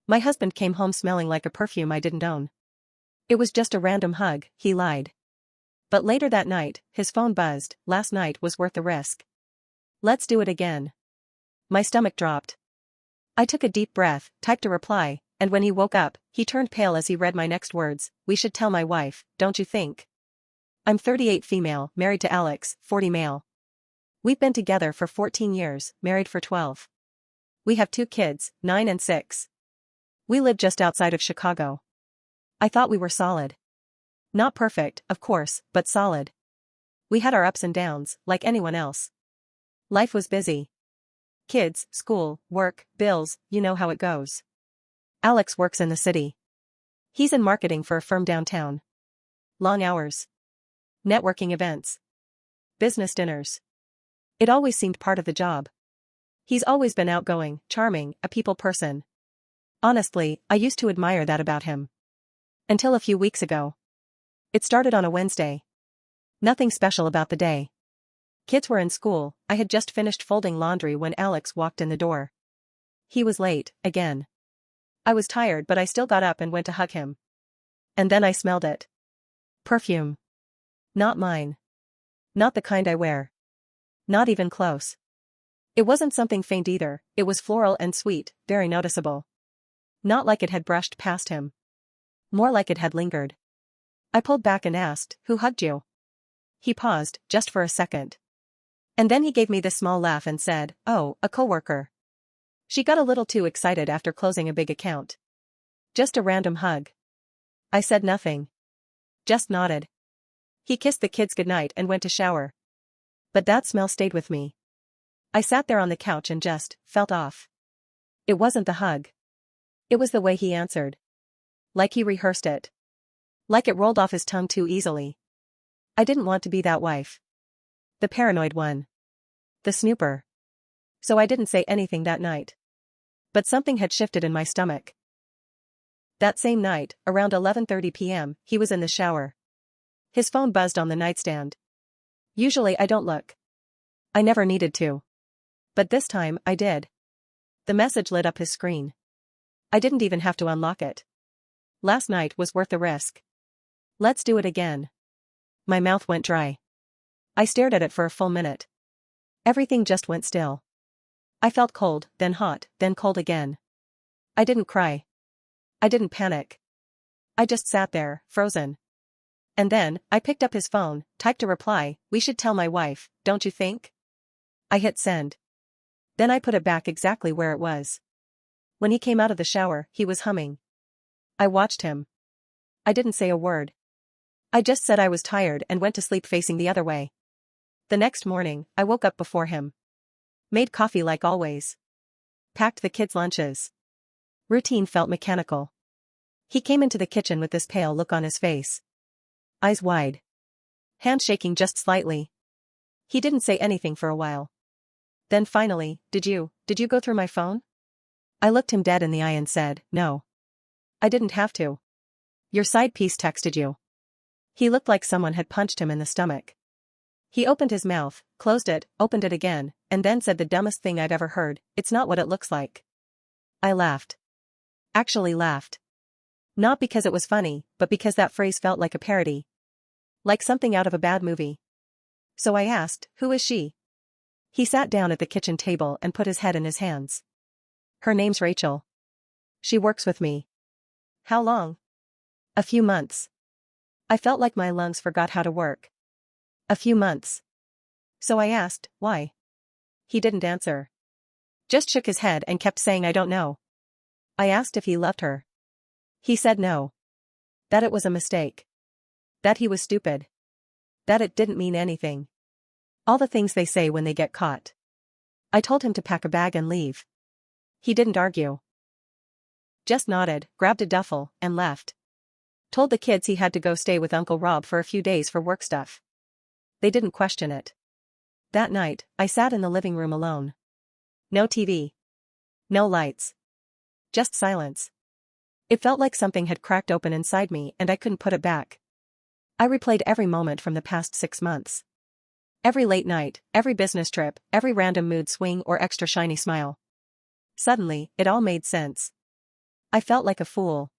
My husband came home smelling like a perfume I didn't own. It was just a random hug, he lied. But later that night, his phone buzzed. Last night was worth the risk. Let's do it again. My stomach dropped. I took a deep breath, typed a reply, and when he woke up, he turned pale as he read my next words. We should tell my wife, don't you think? I'm 38 female, married to Alex, 40 male. We've been together for 14 years, married for 12. We have 2 kids, 9 and 6. We live just outside of Chicago. I thought we were solid. Not perfect, of course, but solid. We had our ups and downs, like anyone else. Life was busy. Kids, school, work, bills, you know how it goes. Alex works in the city. He's in marketing for a firm downtown. Long hours. Networking events. Business dinners. It always seemed part of the job. He's always been outgoing, charming, a people person. Honestly, I used to admire that about him. Until a few weeks ago. It started on a Wednesday. Nothing special about the day. Kids were in school, I had just finished folding laundry when Alex walked in the door. He was late, again. I was tired but I still got up and went to hug him. And then I smelled it. Perfume. Not mine. Not the kind I wear. Not even close. It wasn't something faint either, it was floral and sweet, very noticeable. Not like it had brushed past him. More like it had lingered. I pulled back and asked, who hugged you? He paused, just for a second. And then he gave me this small laugh and said, oh, a coworker. She got a little too excited after closing a big account. Just a random hug. I said nothing. Just nodded. He kissed the kids goodnight and went to shower. But that smell stayed with me. I sat there on the couch and just felt off. It wasn't the hug. It was the way he answered. Like he rehearsed it. Like it rolled off his tongue too easily. I didn't want to be that wife. The paranoid one. The snooper. So I didn't say anything that night. But something had shifted in my stomach. That same night, around 11:30 p.m., he was in the shower. His phone buzzed on the nightstand. Usually I don't look. I never needed to. But this time, I did. The message lit up his screen. I didn't even have to unlock it. Last night was worth the risk. Let's do it again. My mouth went dry. I stared at it for a full minute. Everything just went still. I felt cold, then hot, then cold again. I didn't cry. I didn't panic. I just sat there, frozen. And then, I picked up his phone, typed a reply, we should tell my wife, don't you think? I hit send. Then I put it back exactly where it was. When he came out of the shower, he was humming. I watched him. I didn't say a word. I just said I was tired and went to sleep facing the other way. The next morning, I woke up before him. Made coffee like always. Packed the kids' lunches. Routine felt mechanical. He came into the kitchen with this pale look on his face. Eyes wide. Hand shaking just slightly. He didn't say anything for a while. Then finally, did you go through my phone? I looked him dead in the eye and said, no. I didn't have to. Your side piece texted you. He looked like someone had punched him in the stomach. He opened his mouth, closed it, opened it again, and then said the dumbest thing I've ever heard, it's not what it looks like. I laughed. Actually laughed. Not because it was funny, but because that phrase felt like a parody. Like something out of a bad movie. So I asked, who is she? He sat down at the kitchen table and put his head in his hands. Her name's Rachel. She works with me. How long? A few months. I felt like my lungs forgot how to work. A few months. So I asked, why? He didn't answer. Just shook his head and kept saying I don't know. I asked if he loved her. He said no. That it was a mistake. That he was stupid. That it didn't mean anything. All the things they say when they get caught. I told him to pack a bag and leave. He didn't argue. Just nodded, grabbed a duffel, and left. Told the kids he had to go stay with Uncle Rob for a few days for work stuff. They didn't question it. That night, I sat in the living room alone. No TV. No lights. Just silence. It felt like something had cracked open inside me and I couldn't put it back. I replayed every moment from the past 6 months. Every late night, every business trip, every random mood swing or extra shiny smile. Suddenly, it all made sense. I felt like a fool.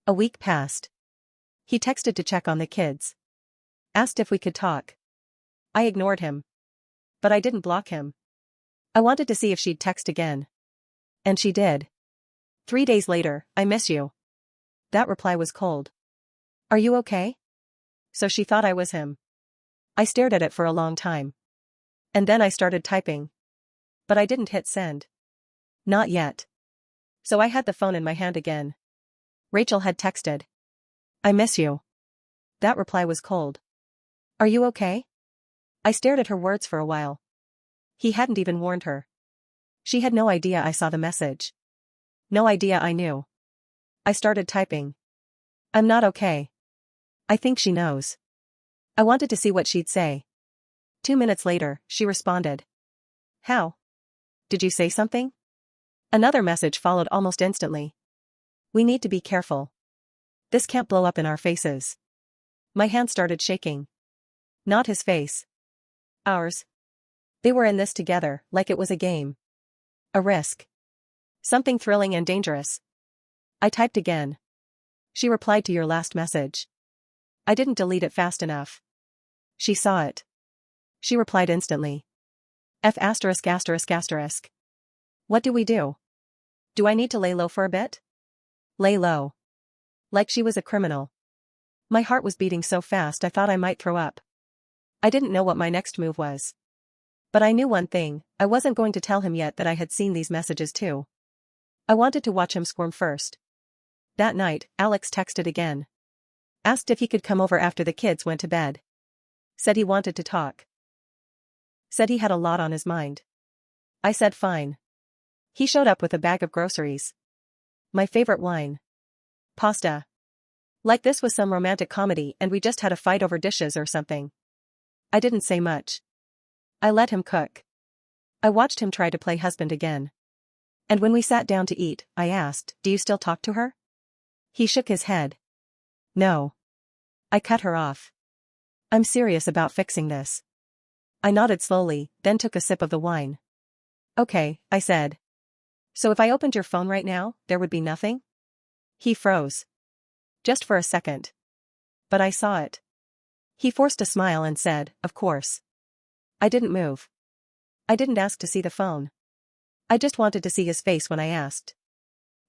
A week passed. He texted to check on the kids. Asked if we could talk. I ignored him. But I didn't block him. I wanted to see if she'd text again. And she did. 3 days later, I miss you. That reply was cold. Are you okay? So she thought I was him. I stared at it for a long time. And then I started typing. But I didn't hit send. Not yet. So I had the phone in my hand again. Rachel had texted. I miss you. That reply was cold. Are you okay? I stared at her words for a while. He hadn't even warned her. She had no idea I saw the message. No idea I knew. I started typing. I'm not okay. I think she knows. I wanted to see what she'd say. 2 minutes later, she responded. How? Did you say something? Another message followed almost instantly. We need to be careful. This can't blow up in our faces. My hand started shaking. Not his face. Ours. They were in this together, like it was a game. A risk. Something thrilling and dangerous. I typed again. She replied to your last message. I didn't delete it fast enough. She saw it. She replied instantly. F*******. What do we do? Do I need to lay low for a bit? Lay low. Like she was a criminal. My heart was beating so fast I thought I might throw up. I didn't know what my next move was. But I knew one thing, I wasn't going to tell him yet that I had seen these messages too. I wanted to watch him squirm first. That night, Alex texted again. Asked if he could come over after the kids went to bed. Said he wanted to talk. Said he had a lot on his mind. I said fine. He showed up with a bag of groceries. My favorite wine. Pasta. Like this was some romantic comedy and we just had a fight over dishes or something. I didn't say much. I let him cook. I watched him try to play husband again. And when we sat down to eat, I asked, do you still talk to her? He shook his head. No. I cut her off. I'm serious about fixing this. I nodded slowly, then took a sip of the wine. Okay, I said. So if I opened your phone right now, there would be nothing? He froze. Just for a second. But I saw it. He forced a smile and said, of course. I didn't move. I didn't ask to see the phone. I just wanted to see his face when I asked.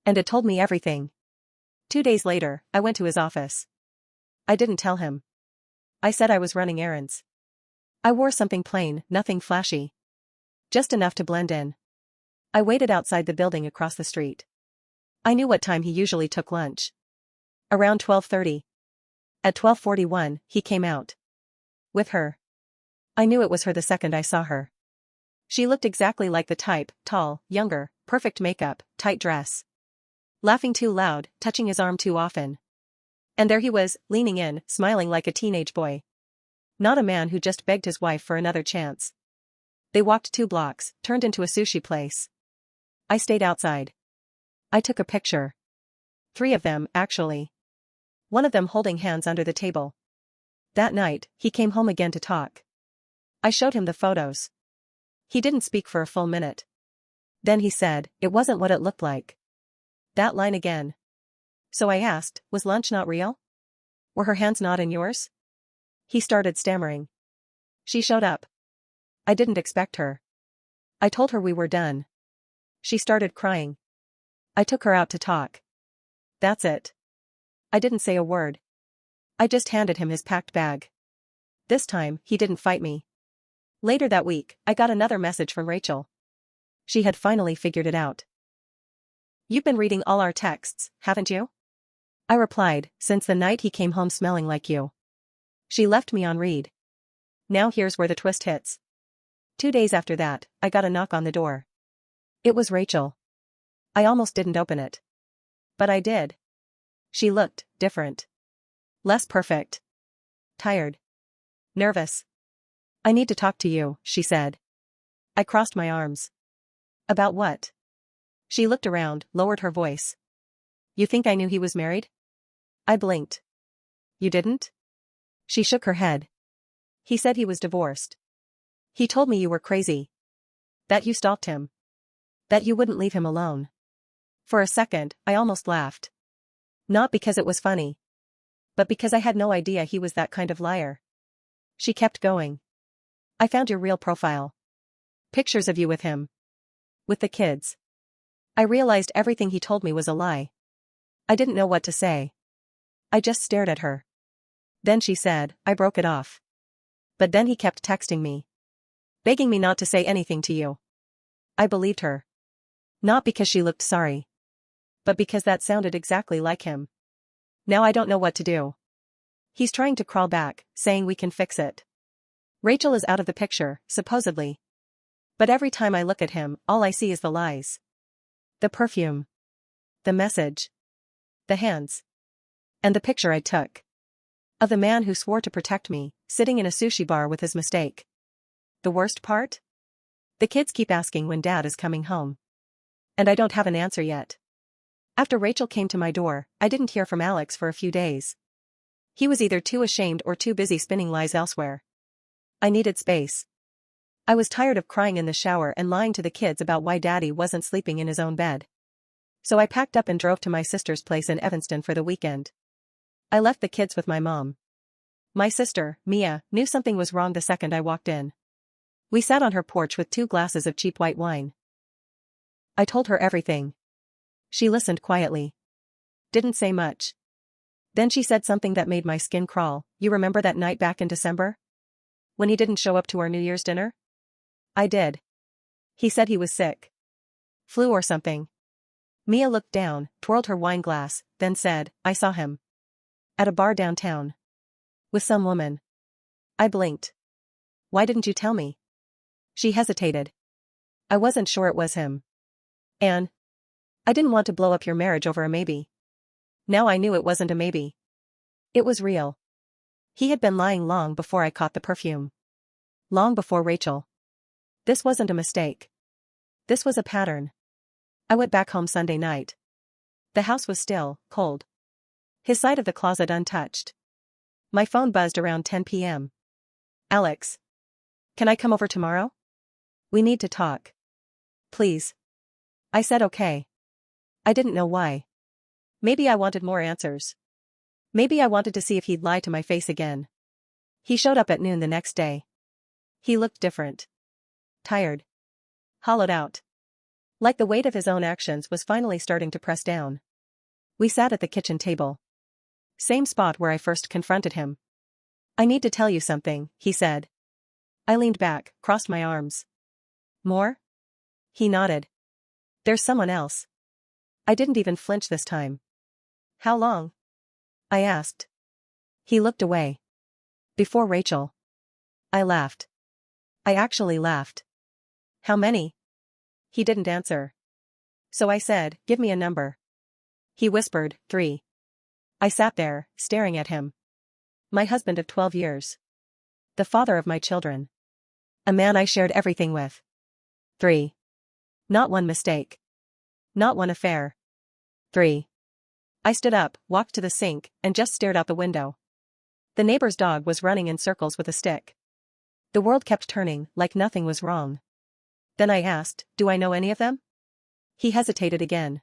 And it told me everything. 2 days later, I went to his office. I didn't tell him. I said I was running errands. I wore something plain, nothing flashy. Just enough to blend in. I waited outside the building across the street. I knew what time he usually took lunch. Around 12:30. At 12:41, he came out. With her. I knew it was her the second I saw her. She looked exactly like the type, tall, younger, perfect makeup, tight dress. Laughing too loud, touching his arm too often. And there he was, leaning in, smiling like a teenage boy. Not a man who just begged his wife for another chance. They walked 2 blocks, turned into a sushi place. I stayed outside. I took a picture. 3 of them, actually. One of them holding hands under the table. That night, he came home again to talk. I showed him the photos. He didn't speak for a full minute. Then he said, it wasn't what it looked like. That line again. So I asked, was lunch not real? Were her hands not in yours? He started stammering. She showed up. I didn't expect her. I told her we were done. She started crying. I took her out to talk. That's it. I didn't say a word. I just handed him his packed bag. This time, he didn't fight me. Later that week, I got another message from Rachel. She had finally figured it out. You've been reading all our texts, haven't you? I replied, since the night he came home smelling like you. She left me on read. Now here's where the twist hits. 2 days after that, I got a knock on the door. It was Rachel. I almost didn't open it. But I did. She looked different. Less perfect. Tired. Nervous. I need to talk to you, she said. I crossed my arms. About what? She looked around, lowered her voice. You think I knew he was married? I blinked. You didn't? She shook her head. He said he was divorced. He told me you were crazy. That you stalked him. That you wouldn't leave him alone. For a second, I almost laughed. Not because it was funny, but because I had no idea he was that kind of liar. She kept going. I found your real profile. Pictures of you with him. With the kids. I realized everything he told me was a lie. I didn't know what to say. I just stared at her. Then she said, I broke it off. But then he kept texting me. Begging me not to say anything to you. I believed her. Not because she looked sorry. But because that sounded exactly like him. Now I don't know what to do. He's trying to crawl back, saying we can fix it. Rachel is out of the picture, supposedly. But every time I look at him, all I see is the lies. The perfume. The message. The hands. And the picture I took. Of the man who swore to protect me, sitting in a sushi bar with his mistake. The worst part? The kids keep asking when Dad is coming home. And I don't have an answer yet. After Rachel came to my door, I didn't hear from Alex for a few days. He was either too ashamed or too busy spinning lies elsewhere. I needed space. I was tired of crying in the shower and lying to the kids about why Daddy wasn't sleeping in his own bed. So I packed up and drove to my sister's place in Evanston for the weekend. I left the kids with my mom. My sister, Mia, knew something was wrong the second I walked in. We sat on her porch with 2 glasses of cheap white wine. I told her everything. She listened quietly. Didn't say much. Then she said something that made my skin crawl. You remember that night back in December? When he didn't show up to our New Year's dinner? I did. He said he was sick. Flu or something. Mia looked down, twirled her wine glass, then said, I saw him. At a bar downtown. With some woman. I blinked. Why didn't you tell me? She hesitated. I wasn't sure it was him. Anne. I didn't want to blow up your marriage over a maybe. Now I knew it wasn't a maybe. It was real. He had been lying long before I caught the perfume. Long before Rachel. This wasn't a mistake. This was a pattern. I went back home Sunday night. The house was still, cold. His side of the closet untouched. My phone buzzed around 10 p.m. Alex. Can I come over tomorrow? We need to talk. Please. I said okay. I didn't know why. Maybe I wanted more answers. Maybe I wanted to see if he'd lie to my face again. He showed up at noon the next day. He looked different. Tired. Hollowed out. Like the weight of his own actions was finally starting to press down. We sat at the kitchen table. Same spot where I first confronted him. I need to tell you something, he said. I leaned back, crossed my arms. More? He nodded. There's someone else. I didn't even flinch this time. How long? I asked. He looked away. Before Rachel. I laughed. I actually laughed. How many? He didn't answer. So I said, give me a number. He whispered, 3. I sat there, staring at him. My husband of 12 years. The father of my children. A man I shared everything with. 3. Not one mistake. Not one affair. 3. I stood up, walked to the sink, and just stared out the window. The neighbor's dog was running in circles with a stick. The world kept turning, like nothing was wrong. Then I asked, do I know any of them? He hesitated again.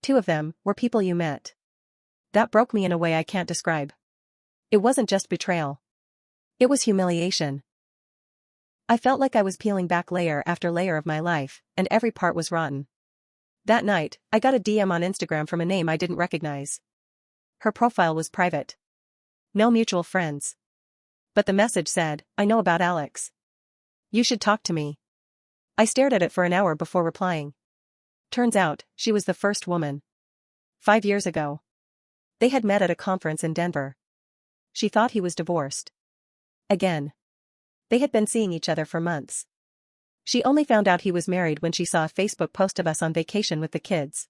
2 of them were people you met. That broke me in a way I can't describe. It wasn't just betrayal. It was humiliation. I felt like I was peeling back layer after layer of my life, and every part was rotten. That night, I got a DM on Instagram from a name I didn't recognize. Her profile was private. No mutual friends. But the message said, I know about Alex. You should talk to me. I stared at it for an hour before replying. Turns out, she was the first woman. 5 years ago. They had met at a conference in Denver. She thought he was divorced. Again. They had been seeing each other for months. She only found out he was married when she saw a Facebook post of us on vacation with the kids.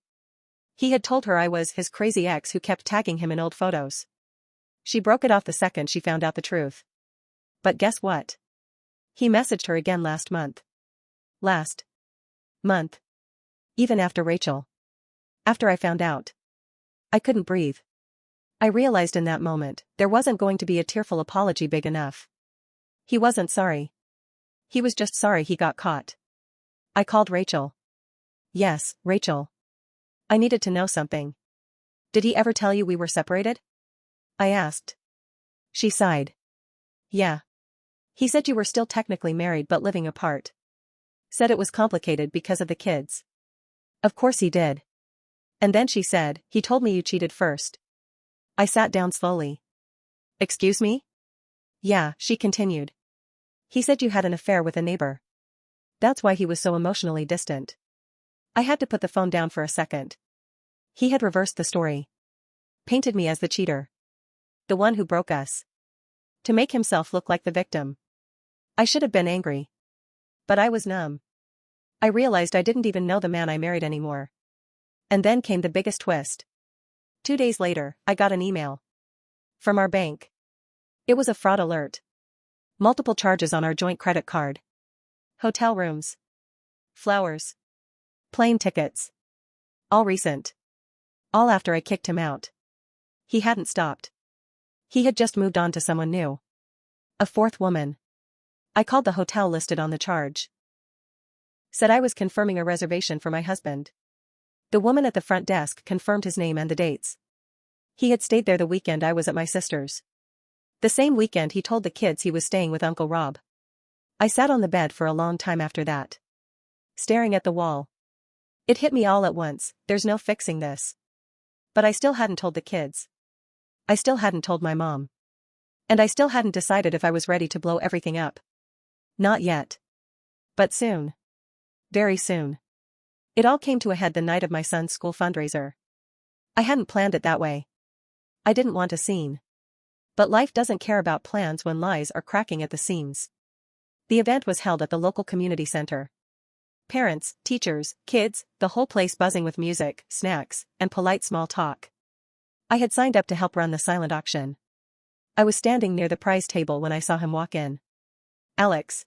He had told her I was his crazy ex who kept tagging him in old photos. She broke it off the second she found out the truth. But guess what? He messaged her again last month. Last month. Even after Rachel. After I found out. I couldn't breathe. I realized in that moment, there wasn't going to be a tearful apology big enough. He wasn't sorry. He was just sorry he got caught. I called Rachel. Yes, Rachel. I needed to know something. Did he ever tell you we were separated? I asked. She sighed. Yeah. He said you were still technically married but living apart. Said it was complicated because of the kids. Of course he did. And then she said, he told me you cheated first. I sat down slowly. Excuse me? Yeah, she continued. He said you had an affair with a neighbor. That's why he was so emotionally distant. I had to put the phone down for a second. He had reversed the story. Painted me as the cheater. The one who broke us. To make himself look like the victim. I should have been angry. But I was numb. I realized I didn't even know the man I married anymore. And then came the biggest twist. 2 days later, I got an email. From our bank. It was a fraud alert. Multiple charges on our joint credit card. Hotel rooms. Flowers. Plane tickets. All recent. All after I kicked him out. He hadn't stopped. He had just moved on to someone new. A fourth woman. I called the hotel listed on the charge. Said I was confirming a reservation for my husband. The woman at the front desk confirmed his name and the dates. He had stayed there the weekend I was at my sister's. The same weekend he told the kids he was staying with Uncle Rob. I sat on the bed for a long time after that. Staring at the wall. It hit me all at once, there's no fixing this. But I still hadn't told the kids. I still hadn't told my mom. And I still hadn't decided if I was ready to blow everything up. Not yet. But soon. Very soon. It all came to a head the night of my son's school fundraiser. I hadn't planned it that way. I didn't want a scene. But life doesn't care about plans when lies are cracking at the seams. The event was held at the local community center. Parents, teachers, kids, the whole place buzzing with music, snacks, and polite small talk. I had signed up to help run the silent auction. I was standing near the prize table when I saw him walk in. Alex.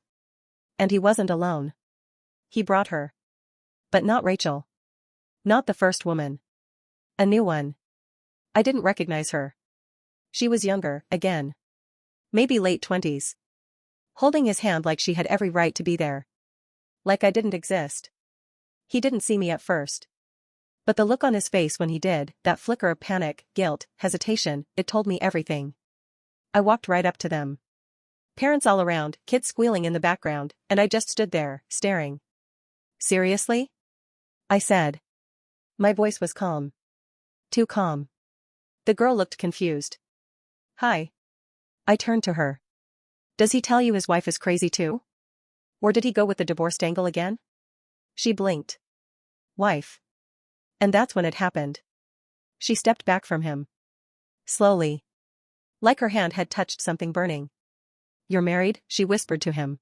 And he wasn't alone. He brought her. But not Rachel. Not the first woman. A new one. I didn't recognize her. She was younger, again. Maybe late 20s. Holding his hand like she had every right to be there. Like I didn't exist. He didn't see me at first. But the look on his face when he did, that flicker of panic, guilt, hesitation, it told me everything. I walked right up to them. Parents all around, kids squealing in the background, and I just stood there, staring. Seriously? I said. My voice was calm. Too calm. The girl looked confused. Hi. I turned to her. Does he tell you his wife is crazy too? Or did he go with the divorced angle again? She blinked. Wife. And that's when it happened. She stepped back from him. Slowly. Like her hand had touched something burning. You're married? She whispered to him.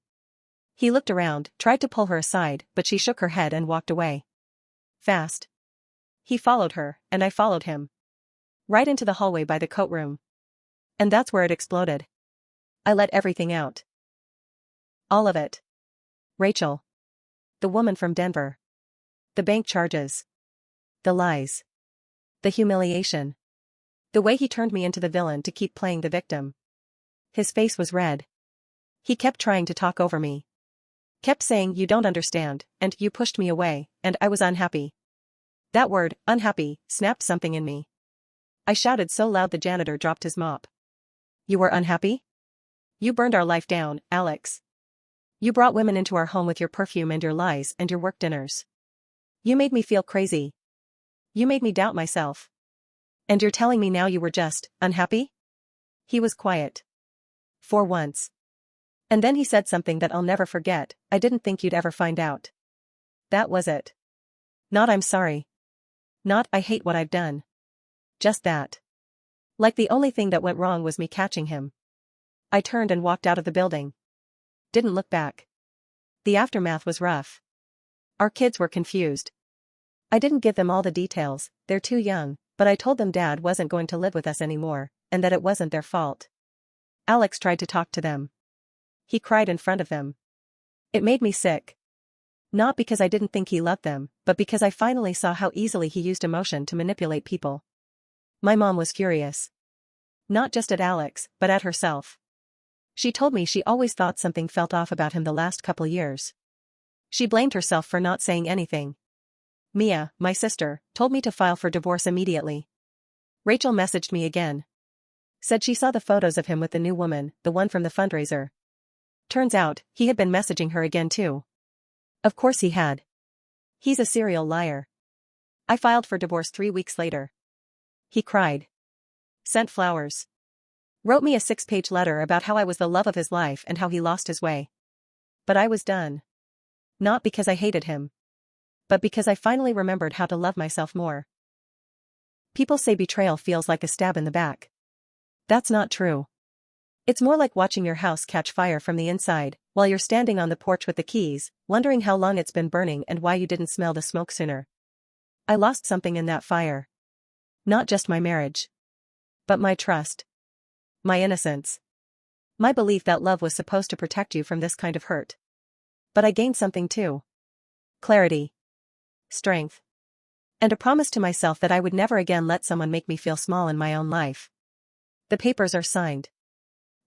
He looked around, tried to pull her aside, but she shook her head and walked away. Fast. He followed her, and I followed him. Right into the hallway by the coat room. And that's where it exploded. I let everything out. All of it. Rachel. The woman from Denver. The bank charges. The lies. The humiliation. The way he turned me into the villain to keep playing the victim. His face was red. He kept trying to talk over me. Kept saying you don't understand, and you pushed me away, and I was unhappy. That word, unhappy, snapped something in me. I shouted so loud the janitor dropped his mop. You were unhappy? You burned our life down, Alex. You brought women into our home with your perfume and your lies and your work dinners. You made me feel crazy. You made me doubt myself. And you're telling me now you were just unhappy? He was quiet. For once. And then he said something that I'll never forget. I didn't think you'd ever find out. That was it. Not I'm sorry. Not I hate what I've done. Just that. Like the only thing that went wrong was me catching him. I turned and walked out of the building. Didn't look back. The aftermath was rough. Our kids were confused. I didn't give them all the details, they're too young, but I told them Dad wasn't going to live with us anymore, and that it wasn't their fault. Alex tried to talk to them. He cried in front of them. It made me sick. Not because I didn't think he loved them, but because I finally saw how easily he used emotion to manipulate people. My mom was furious. Not just at Alex, but at herself. She told me she always thought something felt off about him the last couple years. She blamed herself for not saying anything. Mia, my sister, told me to file for divorce immediately. Rachel messaged me again. Said she saw the photos of him with the new woman, the one from the fundraiser. Turns out, he had been messaging her again too. Of course he had. He's a serial liar. I filed for divorce 3 weeks later. He cried. Sent flowers. Wrote me a 6-page letter about how I was the love of his life and how he lost his way. But I was done. Not because I hated him. But because I finally remembered how to love myself more. People say betrayal feels like a stab in the back. That's not true. It's more like watching your house catch fire from the inside, while you're standing on the porch with the keys, wondering how long it's been burning and why you didn't smell the smoke sooner. I lost something in that fire. Not just my marriage. But my trust. My innocence. My belief that love was supposed to protect you from this kind of hurt. But I gained something too. Clarity. Strength. And a promise to myself that I would never again let someone make me feel small in my own life. The papers are signed.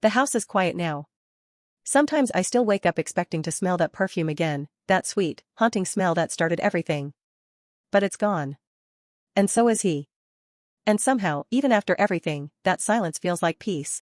The house is quiet now. Sometimes I still wake up expecting to smell that perfume again, that sweet, haunting smell that started everything. But it's gone. And so is he. And somehow, even after everything, that silence feels like peace.